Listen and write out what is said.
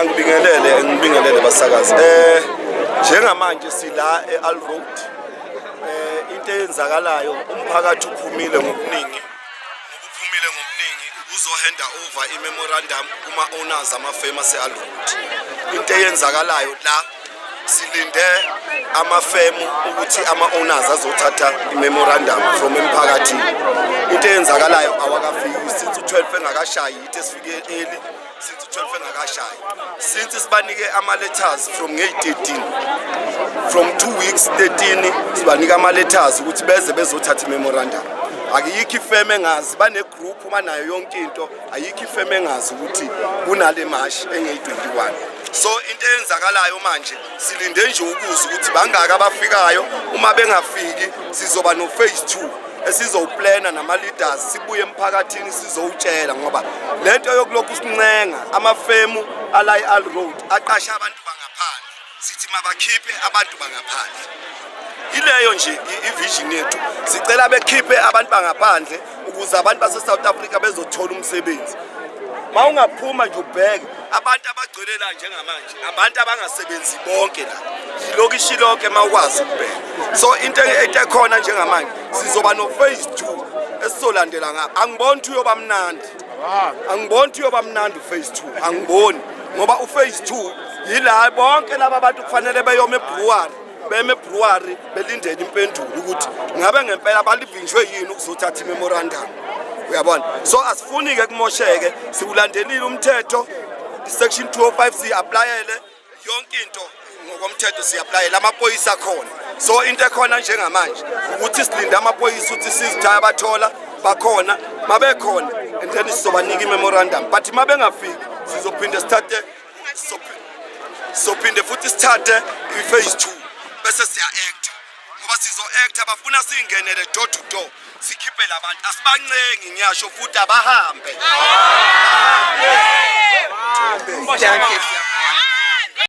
Ngibingelele basakazi. Njengamanje sila eAl Road. Into eyenzakalayo umphakathi uphumile ngobuningi. Uzohanda over imemorandum kuma owners ama-famous eAl Road. Into eyenzakalayo la silinde ama-femu ukuthi ama-owners azothatha imemorandum from emphakathini. Into eyenzakalayo awakafiki since u-12 engakashayi ithi sifike early. Since 12 engakashayi since sibanike ama-letters from nge-13 from 2 weeks 13 sibanike ama-letters ukuthi beze bezothatha imemorandum. Akuyikho ifeme engazi bane-group banayo yonke into, ayikho ifeme engazi ukuthi kunale mashi engeyi-21. So into eyenzakalayo manje silinde nje ukuzwa ukuthi bangaka abafikayo. Uma bengafiki sizoba no phase 2 esizowuplana nama-leaders sibuye emphakathini sizowutshela ngoba lento yokulokhu sincenga amafemu ala eAl Road aqasha abantu bangaphandle sithi mabakhiphe abantu bangaphandle. Yileyo nje ivision yethu, sicela bekhiphe abantu bangaphandle ukuze abantu base-South Africa bezothola umsebenzi. Ma ungaphuma nje ubheke abantu abagcwele la njengamanje abantu abangasebenzi bonke la yilokishi lonke mawukwazi ukubheka. So into ekhona njengamanje sizoba no phase 2 esizolandela ngapha. Angiboni ukuthi uyoba mnandi, angiboni ukuthi uyoba mnandi phase 2, angiboni ngoba phase 2 yila bonke laba abantu kufanele beyome ebrewery beme brewery belindele impendulo ukuthi ngabe ngempela balivinjwe yini ukuzothatha imemorandum. Uyabona, so asifuni ke kumosheke, siulandelile umthetho section 205 si-applyele yonke into ngokomthetho, si-applyele amaphoyisa khona. So into ekhona njengamanje ukuthi silinde amaphoyisa ukuthi sizithaya abathola bakhona mabekhona and then sizobanika imemorandum. But uma bengafiki sizophinde sithathe sophinde futhi sithathe i-phase 2 bese siya-act ngoba sizo-act abafuna singenele door to door sikhiphe labantu asibancengi ngiyasho futhi abahambe.